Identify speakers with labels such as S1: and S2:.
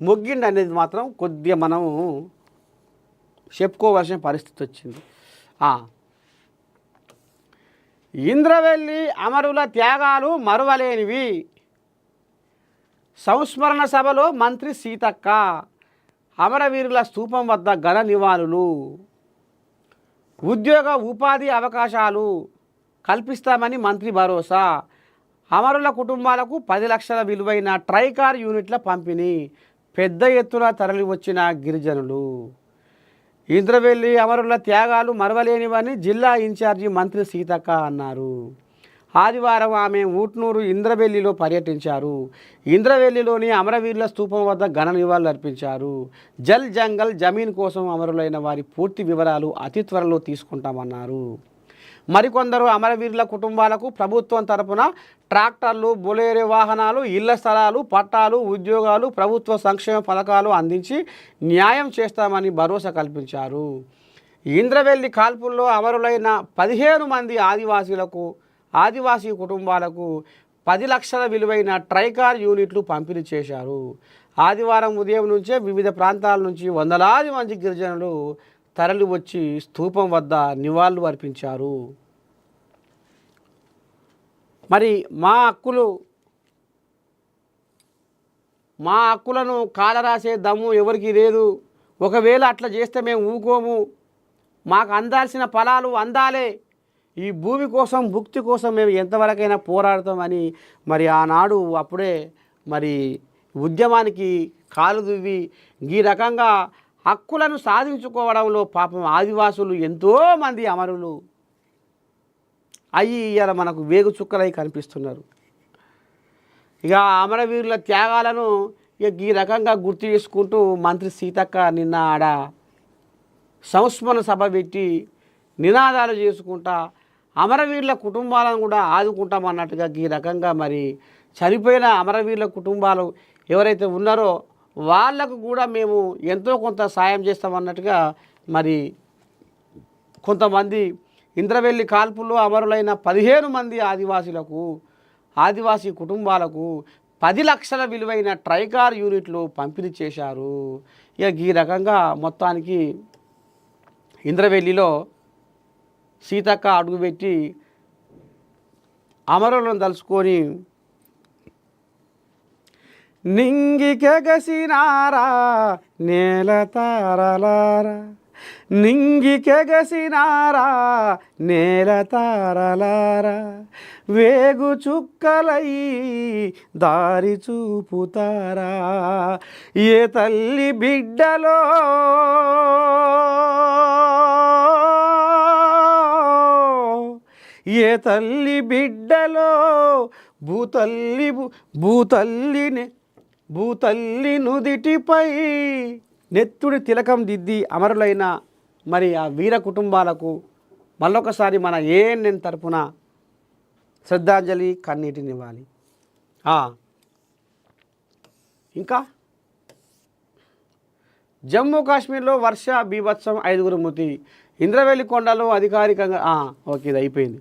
S1: మొగ్గిండి అనేది మాత్రం కొద్దిగా మనం చెప్పుకోవాల్సిన పరిస్థితి వచ్చింది. ఇంద్రవెల్లి అమరుల త్యాగాలు మరువలేనివి. సంస్మరణ సభలో మంత్రి సీతక్క. అమరవీరుల స్తూపం వద్ద ఘన నివాళులు. ఉద్యోగ ఉపాధి అవకాశాలు కల్పిస్తామని మంత్రి భరోసా. అమరుల కుటుంబాలకు 10 లక్షల విలువైన ట్రైకార్ యూనిట్ల పంపిణీ. పెద్ద ఎత్తున తరలి వచ్చిన గిరిజనులు. ఇంద్రవెల్లి అమరుల త్యాగాలు మరవలేనివని జిల్లా ఇన్ఛార్జి మంత్రి సీతక్క అన్నారు. ఆదివారం ఆమె ఊట్నూరు ఇంద్రవెల్లిలో పర్యటించారు. ఇంద్రవెల్లిలోని అమరవీరుల స్తూపం వద్ద ఘన నివాళులు అర్పించారు. జల్ జంగల్ జమీన్ కోసం అమరులైన వారి పూర్తి వివరాలు అతి త్వరలో తీసుకుంటామన్నారు. మరికొందరు అమరవీరుల కుటుంబాలకు ప్రభుత్వం తరపున ట్రాక్టర్లు, బొలేరో వాహనాలు, ఇళ్ల స్థలాలు, పట్టాలు, ఉద్యోగాలు, ప్రభుత్వ సంక్షేమ పథకాలు అందించి న్యాయం చేస్తామని భరోసా కల్పించారు. ఇంద్రవెల్లి కాల్పుల్లో అమరులైన 15 మంది ఆదివాసీ కుటుంబాలకు 10 లక్షల విలువైన ట్రైకార్ యూనిట్లు పంపిణీ చేశారు. ఆదివారం ఉదయం నుంచే వివిధ ప్రాంతాల నుంచి వందలాది మంది గిరిజనులు తరలి వచ్చి స్తూపం వద్ద నివాళులు అర్పించారు. మరి మా హక్కులను కాలరాసే దమ్ము ఎవరికి లేదు. ఒకవేళ అట్లా చేస్తే మేము ఊకోము. మాకు అందాల్సిన ఫలాలు అందాలే. ఈ భూమి కోసం, భుక్తి కోసం మేము ఎంతవరకైనా పోరాడతామని మరి ఆనాడు అప్పుడే మరి ఉద్యమానికి కాలు దువ్వి ఈ రకంగా హక్కులను సాధించుకోవడంలో పాపం ఆదివాసులు ఎంతోమంది అమరులు అయ్యి ఇలా మనకు వేగు చుక్కలై కనిపిస్తున్నారు. ఇక అమరవీరుల త్యాగాలను ఈ రకంగా గుర్తు చేసుకుంటూ మంత్రి సీతక్క నిన్న ఆడ సంస్మరణ సభ పెట్టి నినాదాలు చేసుకుంటా అమరవీరుల కుటుంబాలను కూడా ఆదుకుంటామన్నట్టుగా ఈ రకంగా మరి చనిపోయిన అమరవీరుల కుటుంబాలు ఎవరైతే ఉన్నారో వాళ్లకు కూడా మేము ఎంతో కొంత సాయం చేస్తామన్నట్టుగా మరి కొంతమంది ఇంద్రవెల్లి కాల్పుల్లో అమరులైన 15 మంది ఆదివాసీ కుటుంబాలకు 10 లక్షల విలువైన ట్రైకార్ యూనిట్లు పంపిణీ చేశారు. ఇక ఈ రకంగా మొత్తానికి ఇంద్రవెల్లిలో సీతక్క అడుగుపెట్టి అమరులను తలుచుకొని నింగికెగసినారా నేల తారలారా, నింగికెగసినారా నేల తారలారా, వేగు చుక్కలై దారి చూపుతారా, ఏ తల్లి బిడ్డలో ఏ తల్లి బిడ్డలో భూతల్లి నుదిటిపై నెత్తుడి తిలకం దిద్ది అమరులైన మరి ఆ వీర కుటుంబాలకు మళ్ళొకసారి మన ఏఎన్ఎన్ తరపున శ్రద్ధాంజలి కన్నీటినివ్వాలి. ఇంకా జమ్మూ కాశ్మీర్లో వర్ష బీభత్సం, 5 మృతి. ఇంద్రవెల్లి కొండలో అధికారికంగా ఓకే ఇది అయిపోయింది.